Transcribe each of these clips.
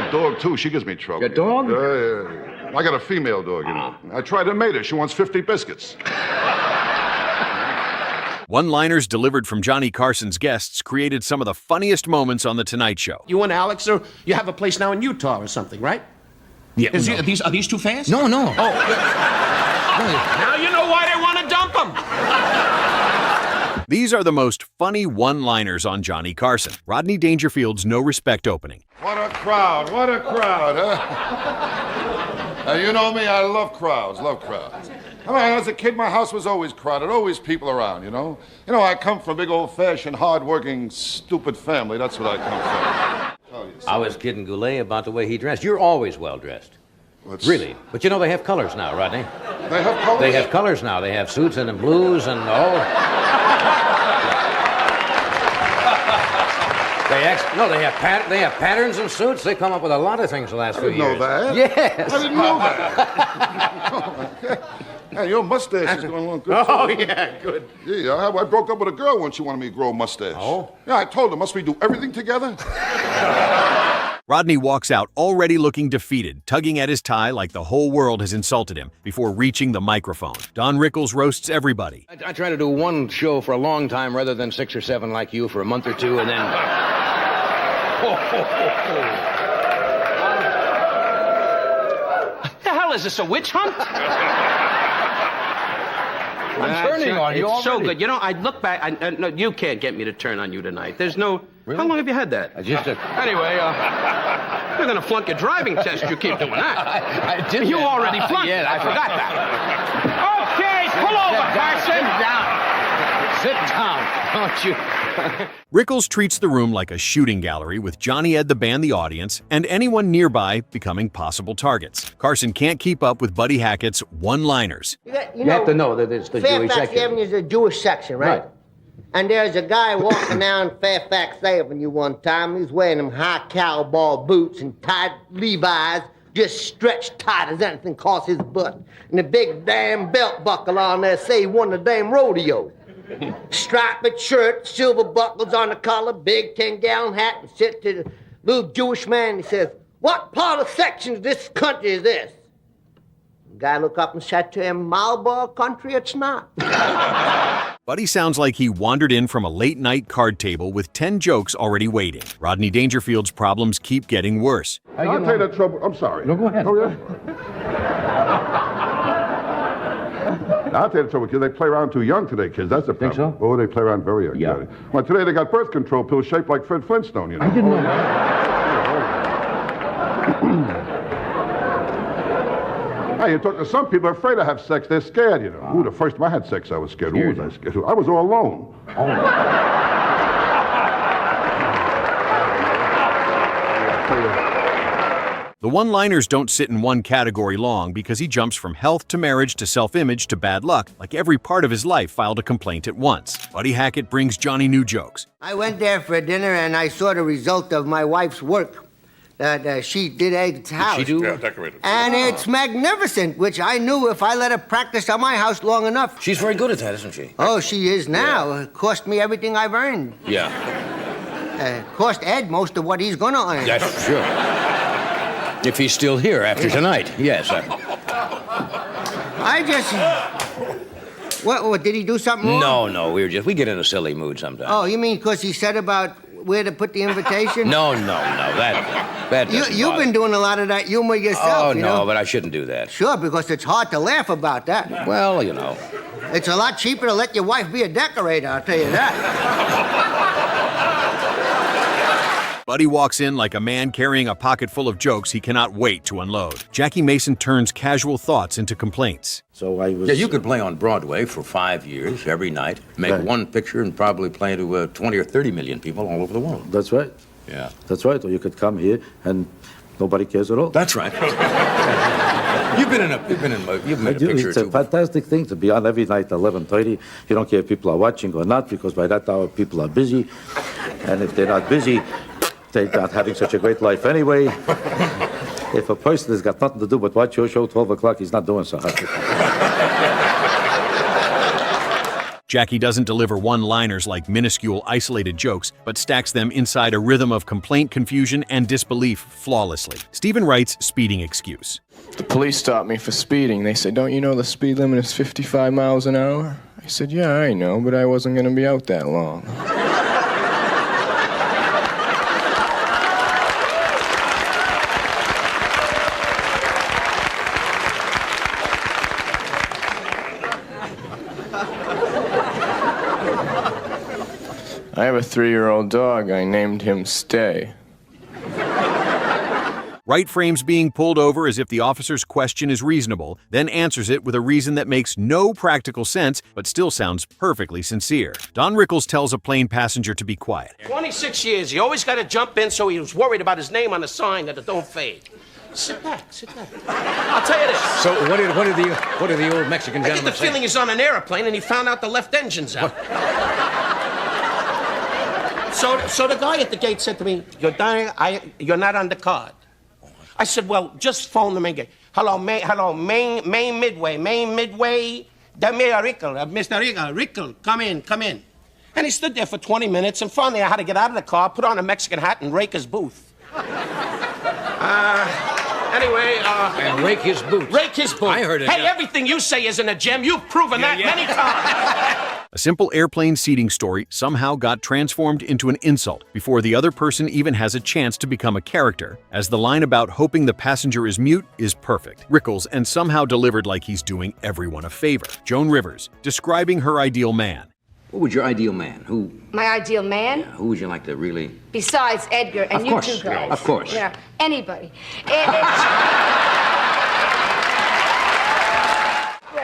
my dog, too. She gives me trouble. Your dog? I got a female dog, you know. I tried to mate her. She wants 50 biscuits. One-liners delivered from Johnny Carson's guests created some of the funniest moments on The Tonight Show. You and Alex, you have a place now in Utah or something, right? Yeah. Are these too fast? No. Oh, now you know why they want to dump them. These are the most funny one-liners on Johnny Carson. Rodney Dangerfield's No Respect opening. What a crowd, huh? You know me, I love crowds. I mean, as a kid, my house was always crowded, always people around, you know? You know, I come from a big old-fashioned, hard-working, stupid family. That's what I come from. I was kidding Goulet about the way he dressed. You're always well-dressed. Really. But you know they have colors now, Rodney. They have colors? They have colors now. They have suits and blues and all. They have patterns and suits. They come up with a lot of things the last few years. I didn't know that. Yes. I didn't know that. Hey, your mustache is going along good. Oh, yeah, good. Yeah, I broke up with a girl once. She wanted me to grow a mustache. Oh? Yeah, I told her, must we do everything together? Rodney walks out already looking defeated, tugging at his tie like the whole world has insulted him before reaching the microphone. Don Rickles roasts everybody. I try to do one show for a long time rather than 6 or 7 like you for a month or two and then... What the hell is this, a witch hunt? I'm turning on you It's so already. good. You know, I look back. No, you can't get me to turn on you tonight. There's no... Really? How long have you had that? Anyway, you're going to flunk your driving test. You keep doing that. I did. You already flunked it. I forgot that. Okay, pull over, Carson. Sit down, don't you? Rickles treats the room like a shooting gallery with Johnny Ed the band the audience and anyone nearby becoming possible targets. Carson can't keep up with Buddy Hackett's one-liners. You have to know that it's the Jewish Fairfax section. Avenue is a Jewish section, right? Right. And there's a guy walking down Fairfax Avenue one time. He's wearing them high cowboy boots and tight Levi's, just stretched tight as anything across his butt. And a big damn belt buckle on there say he won the damn rodeo. Striped shirt, silver buckles on the collar, big 10-gallon hat, and said to the little Jewish man, he says, "What part of section of this country is this?" The guy looked up and said to him, "Marlboro country, it's not." Buddy sounds like he wandered in from a late-night card table with 10 jokes already waiting. Rodney Dangerfield's problems keep getting worse. I'll tell you the trouble. I'm sorry. No, go ahead. Oh, yeah? I'll tell you the trouble, kids. They play around too young today, kids. That's the problem. Think so? Oh, they play around very young. Yeah. Well, today they got birth control pills shaped like Fred Flintstone, you know. I didn't know Hey, you talk to some people are afraid to have sex. They're scared, you know. Ooh, the first time I had sex, I was scared. Ooh, was I scared? I was all alone. The one-liners don't sit in one category long because he jumps from health to marriage to self-image to bad luck, like every part of his life filed a complaint at once. Buddy Hackett brings Johnny new jokes. I went there for dinner and I saw the result of my wife's work that she did at the house. She do? Yeah, decorated. And it's magnificent, which I knew if I let her practice on my house long enough. She's very good at that, isn't she? Oh, she is now. It cost me everything I've earned. Yeah. Cost Ed most of what he's gonna earn. That's sure. If he's still here after tonight, yes. I just... What, did he do something wrong? No, we get in a silly mood sometimes. Oh, you mean because he said about where to put the invitation? No, that doesn't You've bother. been doing a lot of that humor yourself, Oh, you no, know? but I shouldn't do that. Sure, because it's hard to laugh about that. Well, you know. It's a lot cheaper to let your wife be a decorator, I'll tell you that. Buddy walks in like a man carrying a pocket full of jokes he cannot wait to unload. Jackie Mason turns casual thoughts into complaints. So I was... Yeah, you could play on Broadway for 5 years, every night, make Right. one picture and probably play to 20 or 30 million people all over the world. That's right. Yeah. That's right. Or you could come here and nobody cares at all. That's right. You've made a picture or It's a two. fantastic thing to be on every night at 11:30. You don't care if people are watching or not, because by that hour people are busy. And if they're not busy, they're not having such a great life anyway. If a person has got nothing to do but watch your show 12 o'clock, he's not doing so hot. Jackie doesn't deliver one-liners like minuscule, isolated jokes, but stacks them inside a rhythm of complaint, confusion, and disbelief flawlessly. Stephen Wright's speeding excuse. The police stopped me for speeding. They said, "Don't you know the speed limit is 55 miles an hour?" I said, "Yeah, I know, but I wasn't going to be out that long." I have a 3-year-old dog. I named him Stay. Wright frames being pulled over as if the officer's question is reasonable, then answers it with a reason that makes no practical sense, but still sounds perfectly sincere. Don Rickles tells a plane passenger to be quiet. 26 years, he always got to jump in, so he was worried about his name on the sign that it don't fade. Sit back, sit back. I'll tell you this. So what did the old Mexican I get gentleman the say? feeling he's on an airplane and he found out the left engine's out. So the guy at the gate said to me, "You're dying. You're not on the card." I said, "Well, just phone the main gate. Hello, main midway. Mr. Rickles, come in. And he stood there for 20 minutes, and finally I had to get out of the car, put on a Mexican hat, and rake his booth. Anyway, And rake his boots. Rake his booth. I heard it. Hey, yeah. everything you say isn't a gem. You've proven that many times. A simple airplane seating story somehow got transformed into an insult before the other person even has a chance to become a character, as the line about hoping the passenger is mute is perfect. Rickles, and somehow delivered like he's doing everyone a favor. Joan Rivers, describing her ideal man. Who would your ideal man? Who? My ideal man? Who would you like to really? Besides Edgar and Of you course, two guys. of course. Yeah, anybody.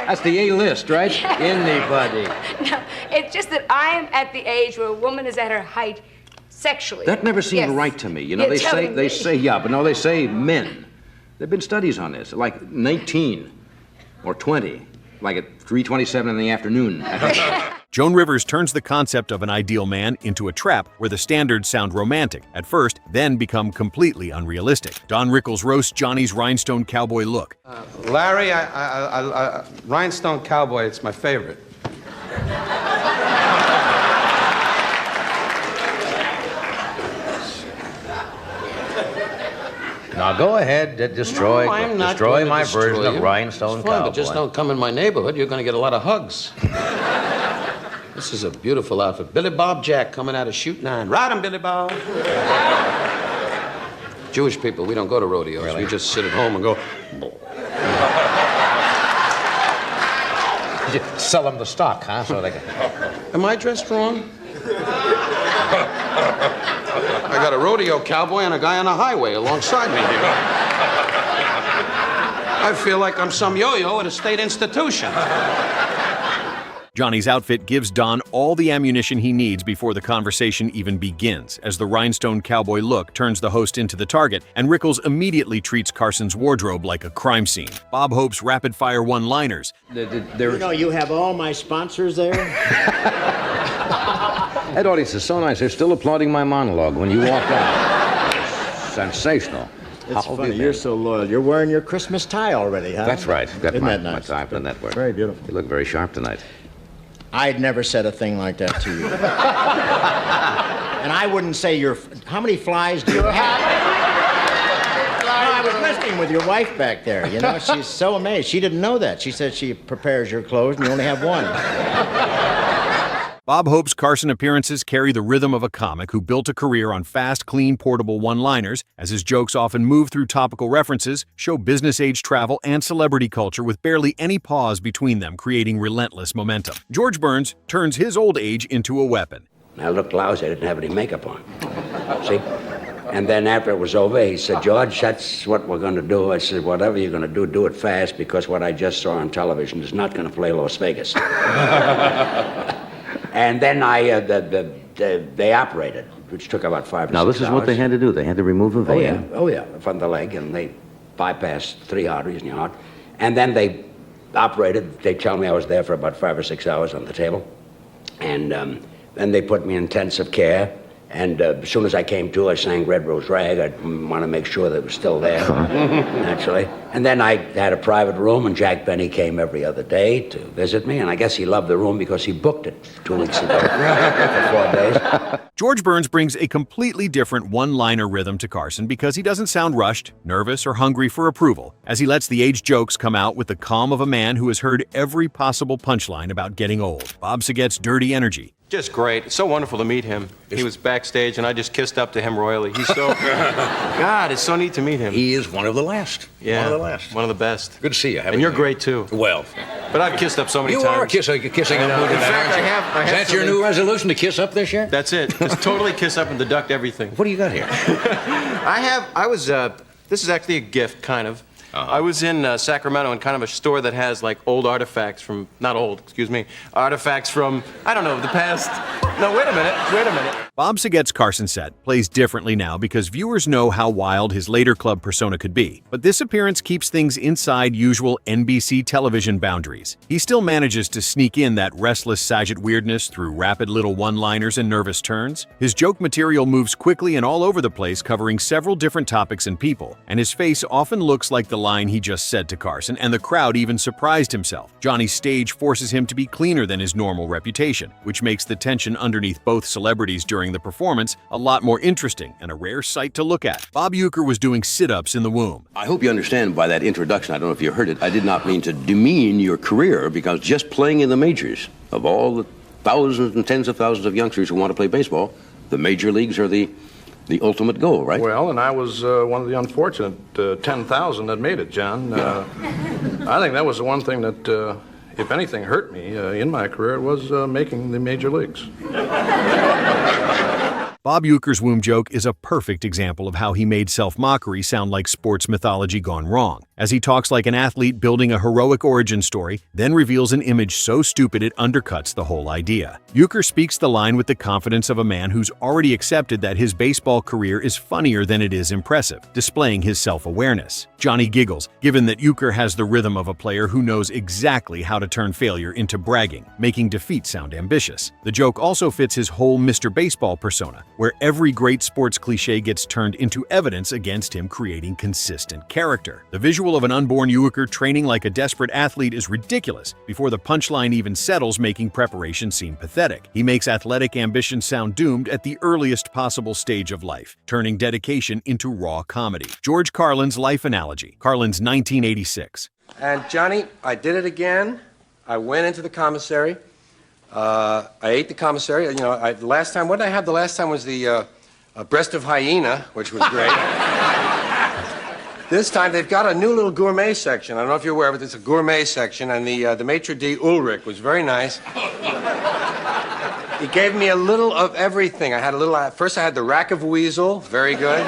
That's the A-list, right? Anybody. No, it's just that I am at the age where a woman is at her height sexually. That never seemed Yes. right to me. You know, You're they telling me. say, yeah, but no, they say men. There've been studies on this, like 19 or 20, like at 3:27 in the afternoon. Joan Rivers turns the concept of an ideal man into a trap where the standards sound romantic at first, then become completely unrealistic. Don Rickles roasts Johnny's Rhinestone Cowboy look. Larry, Rhinestone Cowboy, it's my favorite. Now go ahead, destroy I'm not destroy going to my destroy version of you. Rhinestone It's fine, Cowboy. but just don't come in my neighborhood. You're going to get a lot of hugs. This is a beautiful outfit. Billy Bob Jack coming out of Shoot 9. Ride him, Billy Bob. Jewish people, we don't go to rodeos. Really? We just sit at home and go. Sell them the stock, huh? So they can... Am I dressed wrong? I got a rodeo cowboy and a guy on a highway alongside me here. I feel like I'm some yo-yo at a state institution. Johnny's outfit gives Don all the ammunition he needs before the conversation even begins, as the Rhinestone Cowboy look turns the host into the target, and Rickles immediately treats Carson's wardrobe like a crime scene. Bob Hope's rapid-fire one-liners. You know, you have all my sponsors there. That audience is so nice. They're still applauding my monologue when you walked out. Sensational. It's funny, you're so loyal. You're wearing your Christmas tie already, huh? That's right. Got Isn't my, that nice? my tie for the network. Very beautiful. You look very sharp tonight. I'd never said a thing like that to you. And I wouldn't say you're... How many flies do you have? No, I was listening with your wife back there. You know, she's so amazed. She didn't know that. She said she prepares your clothes and you only have one. Bob Hope's Carson appearances carry the rhythm of a comic who built a career on fast, clean, portable one-liners, as his jokes often move through topical references, show business-age travel and celebrity culture with barely any pause between them, creating relentless momentum. George Burns turns his old age into a weapon. I looked lousy. I didn't have any makeup on. See? And then after it was over, he said, "George, that's what we're going to do." I said, "Whatever you're going to do it fast, because what I just saw on television is not going to play Las Vegas." And then they operated, which took about 5 to 6 hours. Now, this is what they had to do. They had to remove a vein. Oh, yeah, from the leg, and they bypassed 3 arteries in your heart. And then they operated. They tell me I was there for about 5 or 6 hours on the table. And then they put me in intensive care, And as soon as I came to, I sang Red Rose Rag. I want to make sure that it was still there, naturally. And then I had a private room, and Jack Benny came every other day to visit me. And I guess he loved the room because he booked it 2 weeks ago for 4 days. George Burns brings a completely different one-liner rhythm to Carson because he doesn't sound rushed, nervous, or hungry for approval, as he lets the age jokes come out with the calm of a man who has heard every possible punchline about getting old. Bob Saget's dirty energy. Just great. It's so wonderful to meet him. He was backstage, and I just kissed up to him royally. He's so... God, it's so neat to meet him. He is one of the last. Yeah. One of the last. One of the best. Good to see you. And you're great, too. Well. But I've kissed up so many times. You are kissing up. In fact, I have Is that your new resolution, to kiss up this year? That's it. Just totally kiss up and deduct everything. What do you got here? This is actually a gift, kind of. I was in Sacramento in kind of a store that has like old artifacts from, not old, excuse me, artifacts from, I don't know, the past. No, wait a minute. Bob Saget's Carson set plays differently now because viewers know how wild his later club persona could be. But this appearance keeps things inside usual NBC television boundaries. He still manages to sneak in that restless Saget weirdness through rapid little one-liners and nervous turns. His joke material moves quickly and all over the place, covering several different topics and people. And his face often looks like the line he just said to Carson, and the crowd even surprised himself. Johnny's stage forces him to be cleaner than his normal reputation, which makes the tension underneath both celebrities during the performance a lot more interesting and a rare sight to look at. Bob Euchre was doing sit-ups in the womb. I hope you understand by that introduction, I don't know if you heard it, I did not mean to demean your career, because just playing in the majors, of all the thousands and tens of thousands of youngsters who want to play baseball, the major leagues are the ultimate goal, right? Well, and I was one of the unfortunate 10,000 that made it, John. I think that was the one thing that, if anything, hurt me in my career, was making the major leagues. Bob Euchre's womb joke is a perfect example of how he made self-mockery sound like sports mythology gone wrong, as he talks like an athlete building a heroic origin story, then reveals an image so stupid it undercuts the whole idea. Euchre speaks the line with the confidence of a man who's already accepted that his baseball career is funnier than it is impressive, displaying his self-awareness. Johnny giggles, given that Euchre has the rhythm of a player who knows exactly how to turn failure into bragging, making defeat sound ambitious. The joke also fits his whole Mr. Baseball persona, where every great sports cliché gets turned into evidence against him creating consistent character. The visual of an unborn Euchre training like a desperate athlete is ridiculous before the punchline even settles, making preparation seem pathetic. He makes athletic ambition sound doomed at the earliest possible stage of life, turning dedication into raw comedy. George Carlin's life analogy. Carlin's 1986. And Johnny, I did it again. I went into the commissary. I ate the commissary. You know, last time, what did I have the last time was the breast of hyena, which was great. This time, they've got a new little gourmet section. I don't know if you're aware, but it's a gourmet section, and the maitre d' Ulrich was very nice. He gave me a little of everything. I had a little, first I had the rack of weasel, very good.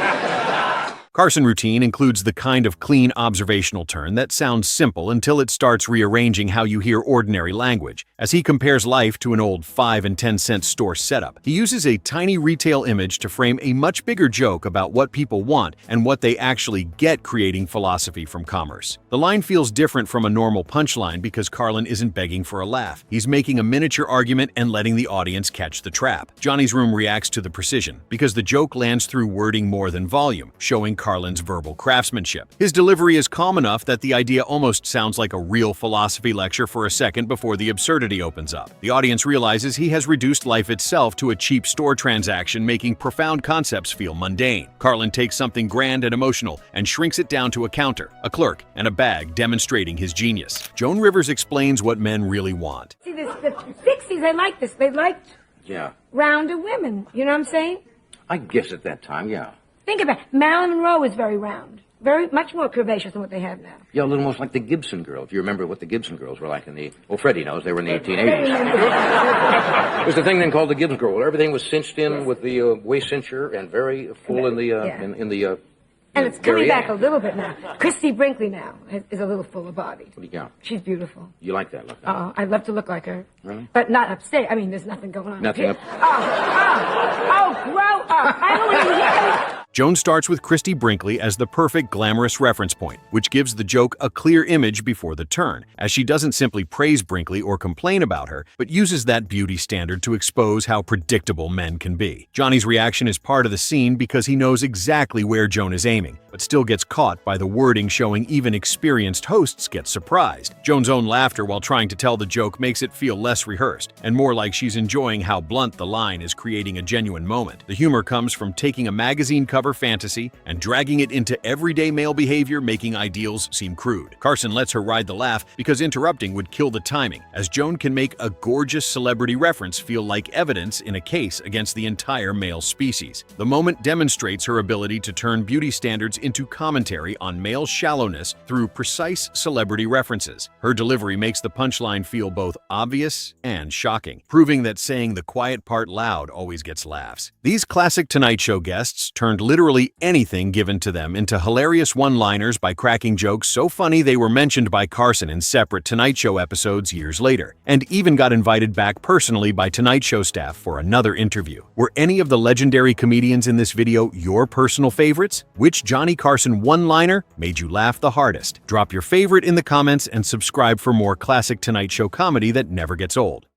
Carson routine includes the kind of clean observational turn that sounds simple until it starts rearranging how you hear ordinary language. As he compares life to an old 5 and 10 cent store setup, he uses a tiny retail image to frame a much bigger joke about what people want and what they actually get, creating philosophy from commerce. The line feels different from a normal punchline because Carlin isn't begging for a laugh. He's making a miniature argument and letting the audience catch the trap. Johnny's room reacts to the precision because the joke lands through wording more than volume, showing Carlin's verbal craftsmanship. His delivery is calm enough that the idea almost sounds like a real philosophy lecture for a second before the absurdity opens up. The audience realizes he has reduced life itself to a cheap store transaction, making profound concepts feel mundane. Carlin takes something grand and emotional and shrinks it down to a counter, a clerk, and a bag, demonstrating his genius. Joan Rivers explains what men really want. See, the 60s, they liked this. They liked rounder women. You know what I'm saying? I guess at that time, yeah. Think about it. Marilyn Monroe was very round. Very much more curvaceous than what they have now. Yeah, a little most like the Gibson girl. If you remember what the Gibson girls were like in the... Well, Freddie knows. They were in the 1880s. There's a thing then called the Gibson girl, where everything was cinched in with the waist cincher and very full in the... And it's coming back a little bit now. Christy Brinkley now is a little fuller body. What do you got? She's beautiful. You like that look? I'd love to look like her. Really? But not upstate. I mean, there's nothing going on. Nothing up. Grow up. I don't want to hear it. Joan starts with Christy Brinkley as the perfect glamorous reference point, which gives the joke a clear image before the turn, as she doesn't simply praise Brinkley or complain about her, but uses that beauty standard to expose how predictable men can be. Johnny's reaction is part of the scene because he knows exactly where Joan is aiming, but still gets caught by the wording showing even experienced hosts get surprised. Joan's own laughter while trying to tell the joke makes it feel less rehearsed, and more like she's enjoying how blunt the line is, creating a genuine moment. The humor comes from taking a magazine cover fantasy and dragging it into everyday male behavior, making ideals seem crude. Carson lets her ride the laugh because interrupting would kill the timing, as Joan can make a gorgeous celebrity reference feel like evidence in a case against the entire male species. The moment demonstrates her ability to turn beauty standards into commentary on male shallowness through precise celebrity references. Her delivery makes the punchline feel both obvious and shocking, proving that saying the quiet part loud always gets laughs. These classic Tonight Show guests turned literally anything given to them into hilarious one-liners by cracking jokes so funny they were mentioned by Carson in separate Tonight Show episodes years later, and even got invited back personally by Tonight Show staff for another interview. Were any of the legendary comedians in this video your personal favorites? Which Johnny Carson one-liner made you laugh the hardest? Drop your favorite in the comments and subscribe for more classic Tonight Show comedy that never gets old.